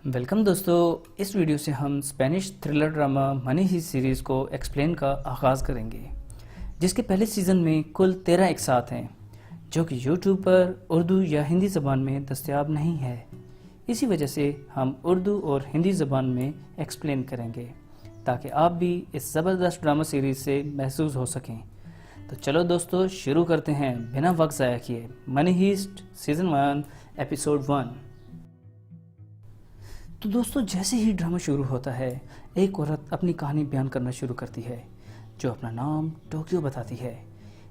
Welcome دوستو، اس video سے ہم اسپینش تھرلر ڈرامہ منی ہیسٹ سیریز کو ایکسپلین کا آغاز کریں گے، جس کے پہلے سیزن میں کل 13 اقساط ہیں جو کہ یوٹیوب پر اردو یا ہندی زبان میں دستیاب نہیں ہے۔ اسی وجہ سے ہم اردو اور ہندی زبان میں ایکسپلین کریں گے تاکہ آپ بھی اس زبردست ڈرامہ سیریز سے محظوظ ہو سکیں۔ تو چلو دوستو شروع کرتے ہیں بنا وقت ضائع کیے منی ہیسٹ سیزن 1 ایپیسوڈ 1۔ تو دوستو جیسے ہی ڈرامہ شروع ہوتا ہے، ایک عورت اپنی کہانی بیان کرنا شروع کرتی ہے جو اپنا نام ٹوکیو بتاتی ہے،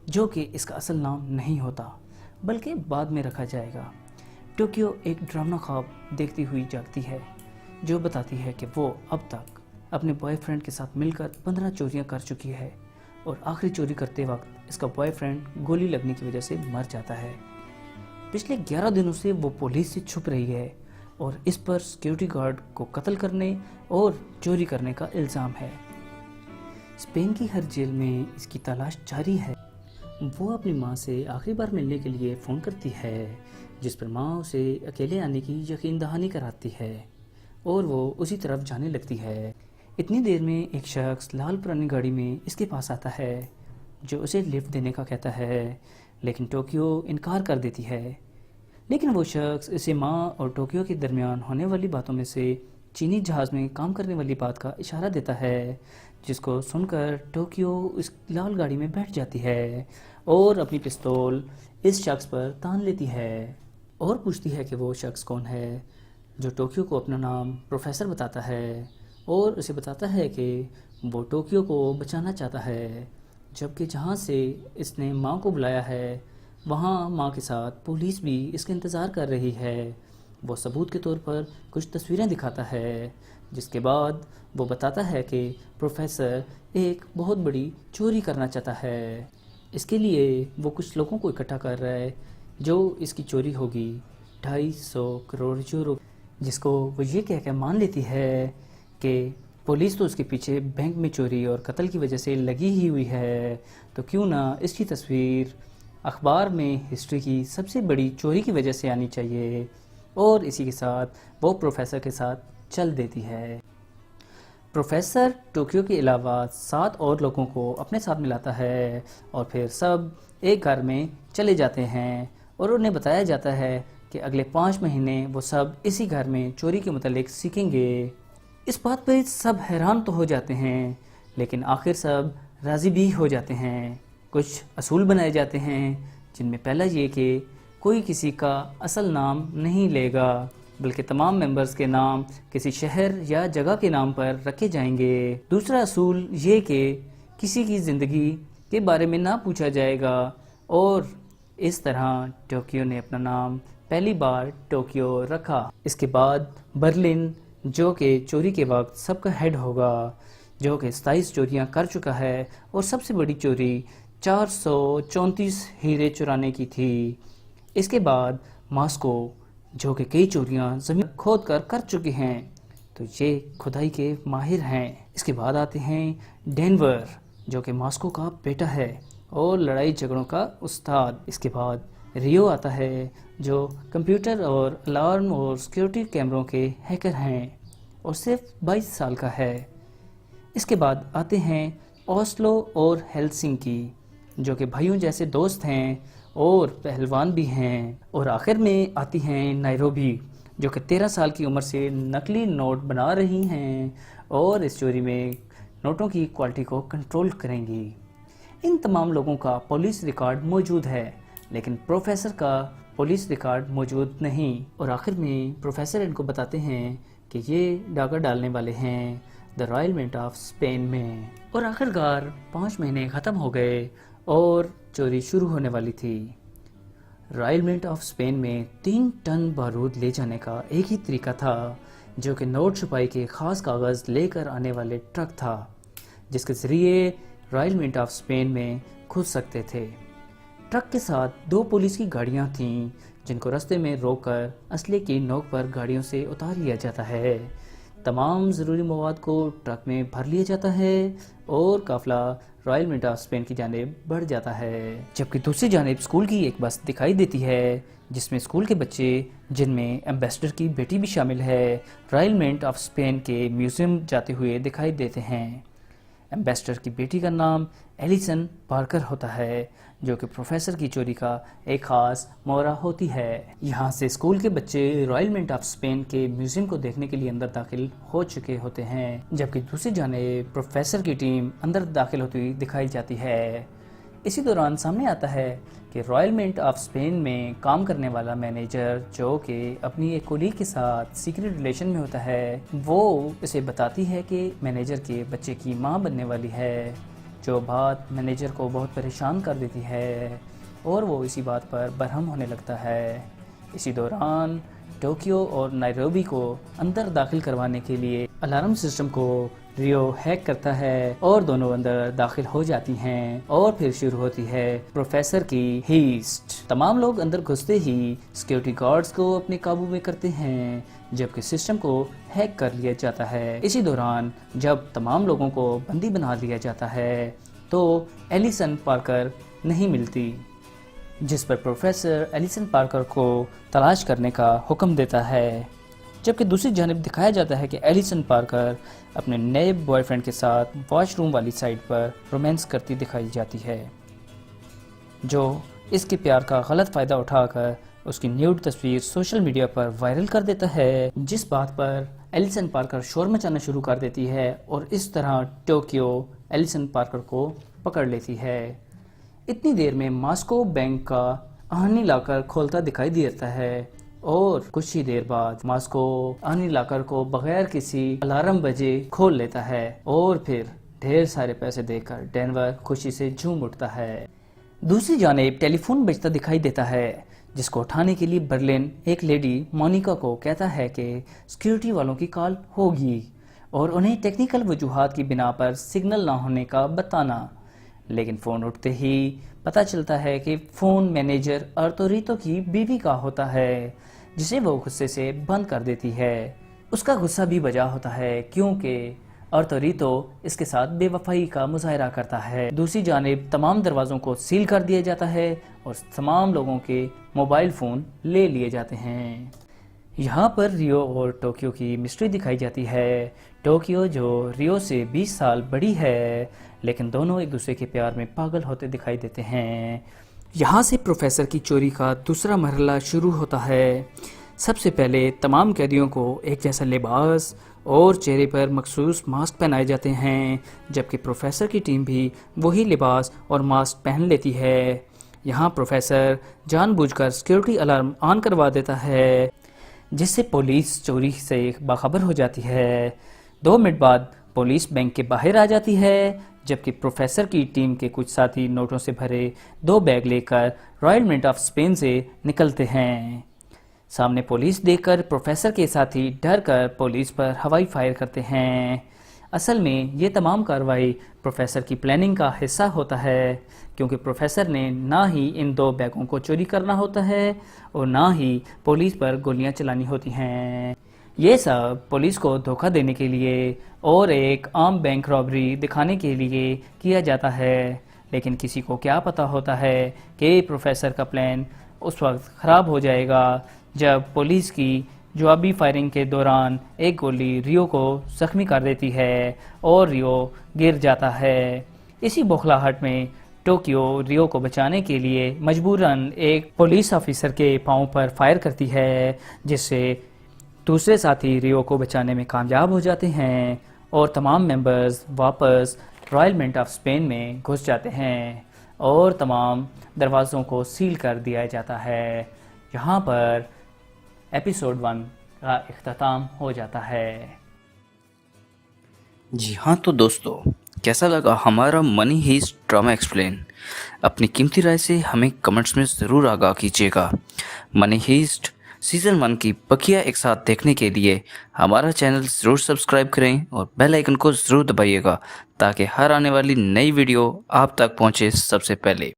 جو کہ اس کا اصل نام نہیں ہوتا بلکہ بعد میں رکھا جائے گا۔ ٹوکیو ایک ڈراؤنا خواب دیکھتی ہوئی جاگتی ہے جو بتاتی ہے کہ وہ اب تک اپنے بوائے فرینڈ کے ساتھ مل کر 15 چوریاں کر چکی ہے، اور آخری چوری کرتے وقت اس کا بوائے فرینڈ گولی لگنے کی وجہ سے مر جاتا ہے۔ پچھلے 11 دنوں سے وہ پولیس سے چھپ رہی ہے اور اس پر سیکیورٹی گارڈ کو قتل کرنے اور چوری کرنے کا الزام ہے۔ اسپین کی ہر جیل میں اس کی تلاش جاری ہے۔ وہ اپنی ماں سے آخری بار ملنے کے لیے فون کرتی ہے، جس پر ماں اسے اکیلے آنے کی یقین دہانی کراتی ہے اور وہ اسی طرف جانے لگتی ہے۔ اتنی دیر میں ایک شخص لال پرانی گاڑی میں اس کے پاس آتا ہے جو اسے لفٹ دینے کا کہتا ہے، لیکن ٹوکیو انکار کر دیتی ہے۔ لیکن وہ شخص اسے ماں اور ٹوکیو کے درمیان ہونے والی باتوں میں سے چینی جہاز میں کام کرنے والی بات کا اشارہ دیتا ہے، جس کو سن کر ٹوکیو اس لال گاڑی میں بیٹھ جاتی ہے اور اپنی پستول اس شخص پر تان لیتی ہے اور پوچھتی ہے کہ وہ شخص کون ہے، جو ٹوکیو کو اپنا نام پروفیسر بتاتا ہے اور اسے بتاتا ہے کہ وہ ٹوکیو کو بچانا چاہتا ہے، جبکہ جہاں سے اس نے ماں کو بلایا ہے وہاں ماں کے ساتھ پولیس بھی اس کا انتظار کر رہی ہے۔ وہ ثبوت کے طور پر کچھ تصویریں دکھاتا ہے، جس کے بعد وہ بتاتا ہے کہ پروفیسر ایک بہت بڑی چوری کرنا چاہتا ہے۔ اس کے لیے وہ کچھ لوگوں کو اکٹھا کر رہا ہے جو اس کی چوری ہوگی 250 کروڑ یورو، جس کو وہ یہ کہہ کے مان لیتی ہے کہ پولیس تو اس کے پیچھے بینک میں چوری اور قتل کی وجہ سے لگی ہی ہوئی ہے، تو کیوں نہ اس کی تصویر اخبار میں ہسٹری کی سب سے بڑی چوری کی وجہ سے آنی چاہیے، اور اسی کے ساتھ وہ پروفیسر کے ساتھ چل دیتی ہے۔ پروفیسر ٹوکیو کے علاوہ 7 اور لوگوں کو اپنے ساتھ ملاتا ہے اور پھر سب ایک گھر میں چلے جاتے ہیں، اور انہیں بتایا جاتا ہے کہ اگلے 5 مہینے وہ سب اسی گھر میں چوری کے متعلق سیکھیں گے۔ اس بات پہ سب حیران تو ہو جاتے ہیں، لیکن آخر سب راضی بھی ہو جاتے ہیں۔ کچھ اصول بنائے جاتے ہیں، جن میں پہلا یہ کہ کوئی کسی کا اصل نام نہیں لے گا، بلکہ تمام ممبرز کے نام کسی شہر یا جگہ کے نام پر رکھے جائیں گے۔ دوسرا اصول یہ کہ کسی کی زندگی کے بارے میں نہ پوچھا جائے گا، اور اس طرح ٹوکیو نے اپنا نام پہلی بار ٹوکیو رکھا۔ اس کے بعد برلن، جو کہ چوری کے وقت سب کا ہیڈ ہوگا، جو کہ 27 چوریاں کر چکا ہے اور سب سے بڑی چوری 434 ہیرے چرانے کی تھی۔ اس کے بعد ماسکو، جو کہ کئی چوریاں زمین کھود کر چکے ہیں، تو یہ کھدائی کے ماہر ہیں۔ اس کے بعد آتے ہیں ڈینور، جو کہ ماسکو کا بیٹا ہے اور لڑائی جھگڑوں کا استاد۔ اس کے بعد ریو آتا ہے، جو کمپیوٹر اور الارم اور سیکیورٹی کیمروں کے ہیکر ہیں اور صرف 22 سال کا ہے۔ اس کے بعد آتے ہیں اوسلو اور ہیلسنکی، جو کہ بھائیوں جیسے دوست ہیں اور پہلوان بھی ہیں۔ اور آخر میں آتی ہیں نائروبی، جو کہ 13 سال کی عمر سے نقلی نوٹ بنا رہی ہیں اور اس چوری میں نوٹوں کی کوالٹی کو کنٹرول کریں گی۔ ان تمام لوگوں کا پولیس ریکارڈ موجود ہے، لیکن پروفیسر کا پولیس ریکارڈ موجود نہیں۔ اور آخر میں پروفیسر ان کو بتاتے ہیں کہ یہ ڈاکہ ڈالنے والے ہیں دی رائل منٹ آف اسپین میں۔ اور آخرکار 5 مہینے ختم ہو گئے اور چوری شروع ہونے والی تھی۔ رائل منٹ آف اسپین میں 3 ٹن بارود لے جانے کا ایک ہی طریقہ تھا، جو کہ نوٹ چھپائی کے خاص کاغذ لے کر آنے والے ٹرک تھا، جس کے ذریعے رائل منٹ آف اسپین میں گھس سکتے تھے۔ ٹرک کے ساتھ 2 پولیس کی گاڑیاں تھیں، جن کو رستے میں روک کر اسلحے کی نوک پر گاڑیوں سے اتار لیا جاتا ہے۔ تمام ضروری مواد کو ٹرک میں بھر لیا جاتا ہے اور قافلہ رائل منٹ آف اسپین کی جانب بڑھ جاتا ہے، جبکہ دوسری جانب اسکول کی ایک بس دکھائی دیتی ہے جس میں اسکول کے بچے، جن میں ایمبیسڈر کی بیٹی بھی شامل ہے، رائل منٹ آف اسپین کے میوزیم جاتے ہوئے دکھائی دیتے ہیں۔ ایمبیسڈر کی بیٹی کا نام ایلیسن پارکر ہوتا ہے، جو کہ پروفیسر کی چوری کا ایک خاص مورا ہوتی ہے۔ یہاں سے اسکول کے بچے رائل منٹ آف اسپین کے میوزیم کو دیکھنے کے لیے اندر داخل ہو چکے ہوتے ہیں، جبکہ دوسری جانب پروفیسر کی ٹیم اندر داخل ہوتی ہوئی دکھائی جاتی ہے۔ اسی دوران سامنے آتا ہے کہ رائل منٹ آف اسپین میں کام کرنے والا مینیجر، جو کہ اپنی ایک کولیگ کے ساتھ سیکرٹ ریلیشن میں ہوتا ہے، وہ اسے بتاتی ہے کہ مینیجر کے بچے کی ماں بننے والی ہے، جو بات مینیجر کو بہت پریشان کر دیتی ہے اور وہ اسی بات پر برہم ہونے لگتا ہے۔ اسی دوران ٹوکیو اور نائروبی کو اندر داخل کروانے کے لیے الارم سسٹم کو ریو ہیک کرتا ہے اور دونوں اندر داخل ہو جاتی ہیں اور پھر شروع ہوتی ہے پروفیسر کی ہیسٹ۔ تمام لوگ اندر گھستے ہی سیکیورٹی گارڈز کو اپنے قابو میں کرتے ہیں، جبکہ سسٹم کو ہیک کر لیا جاتا ہے۔ اسی دوران جب تمام لوگوں کو بندی بنا لیا جاتا ہے تو ایلیسن پارکر نہیں ملتی، جس پر پروفیسر ایلیسن پارکر کو تلاش کرنے کا حکم دیتا ہے، جبکہ دوسری جانب دکھایا جاتا ہے کہ ایلیسن پارکر اپنے نئے بوائے فرینڈ کے ساتھ واش روم والی سائٹ پر رومانس کرتی دکھائی جاتی ہے، جو اس کے پیار کا غلط فائدہ اٹھا کر اس کی نیوڈ تصویر سوشل میڈیا پر وائرل کر دیتا ہے، جس بات پر ایلیسن پارکر شور مچانا شروع کر دیتی ہے اور اس طرح ٹوکیو ایلیسن پارکر کو پکڑ لیتی ہے۔ اتنی دیر میں ماسکو بینک کا آہنی لاکر کھولتا دکھائی دیتا ہے اور کچھ ہی دیر بعد ماسکو آہنی لاکر کو بغیر کسی الارم بجے کھول لیتا ہے اور پھر ڈھیر سارے پیسے دے کر ڈینور خوشی سے جھوم اٹھتا ہے۔ دوسری جانب ٹیلی فون بجتا دکھائی دیتا ہے، جس کو اٹھانے کے لیے برلن ایک لیڈی مونیکا کو کہتا ہے کہ سیکیورٹی والوں کی کال ہوگی اور انہیں ٹیکنیکل وجوہات کی بنا پر سگنل نہ ہونے کا بتانا، لیکن فون اٹھتے ہی پتہ چلتا ہے کہ فون مینیجر ارتوریتو کی بیوی کا ہوتا ہے، جسے وہ غصے سے بند کر دیتی ہے۔ اس کا غصہ بھی وجہ ہوتا ہے کیونکہ ارتوریتو اس کے ساتھ بے وفائی کا مظاہرہ کرتا ہے۔ دوسری جانب تمام دروازوں کو سیل کر دیا جاتا ہے اور تمام لوگوں کے موبائل فون لے لیے جاتے ہیں۔ یہاں پر ریو اور ٹوکیو کی مسٹری دکھائی جاتی ہے۔ ٹوکیو، جو ریو سے 20 سال بڑی ہے، لیکن دونوں ایک دوسرے کے پیار میں پاگل ہوتے دکھائی دیتے ہیں۔ یہاں سے پروفیسر کی چوری کا دوسرا مرحلہ شروع ہوتا ہے۔ سب سے پہلے تمام قیدیوں کو ایک جیسا لباس اور چہرے پر مخصوص ماسک پہنائے جاتے ہیں، جبکہ پروفیسر کی ٹیم بھی وہی لباس اور ماسک پہن لیتی ہے۔ یہاں پروفیسر جان بوجھ کر سیکیورٹی الارم آن کروا دیتا ہے، جس سے پولیس چوری سے باخبر ہو جاتی ہے۔ 2 منٹ بعد پولیس بینک کے باہر آ جاتی ہے، جبکہ پروفیسر کی ٹیم کے کچھ ساتھی نوٹوں سے بھرے 2 بیگ لے کر رائل منٹ آف اسپین سے نکلتے ہیں۔ سامنے پولیس دیکھ کر پروفیسر کے ساتھی ڈر کر پولیس پر ہوائی فائر کرتے ہیں۔ اصل میں یہ تمام کارروائی پروفیسر کی پلاننگ کا حصہ ہوتا ہے، کیونکہ پروفیسر نے نہ ہی ان 2 بیگوں کو چوری کرنا ہوتا ہے اور نہ ہی پولیس پر گولیاں چلانی ہوتی ہیں۔ یہ سب پولیس کو دھوکہ دینے کے لیے اور ایک عام بینک رابری دکھانے کے لیے کیا جاتا ہے، لیکن کسی کو کیا پتا ہوتا ہے کہ پروفیسر کا پلان اس وقت خراب ہو جائے گا جب پولیس کی جوابی فائرنگ کے دوران ایک گولی ریو کو زخمی کر دیتی ہے اور ریو گر جاتا ہے۔ اسی بوکھلاہٹ میں ٹوکیو ریو کو بچانے کے لیے مجبوراً ایک پولیس آفیسر کے پاؤں پر فائر کرتی ہے، جس سے دوسرے ساتھی ریو کو بچانے میں کامیاب ہو جاتے ہیں اور تمام ممبرز واپس رائل منٹ آف اسپین میں گھس جاتے ہیں اور تمام دروازوں کو سیل کر دیا جاتا ہے۔ یہاں پر ایپیسوڈ 1 کا اختتام ہو جاتا ہے۔ جی ہاں، تو دوستو کیسا لگا ہمارا منی ہیسٹ ڈرامہ ایکسپلین؟ اپنی قیمتی رائے سے ہمیں کمنٹس میں ضرور آگاہ کیجیے گا۔ منی ہیسٹ سیزن 1 کی بقیہ ایک ساتھ دیکھنے کے لیے ہمارا چینل ضرور سبسکرائب کریں اور بیل آئیکن کو ضرور دبائیے گا تاکہ ہر آنے والی نئی ویڈیو آپ تک پہنچے سب سے پہلے۔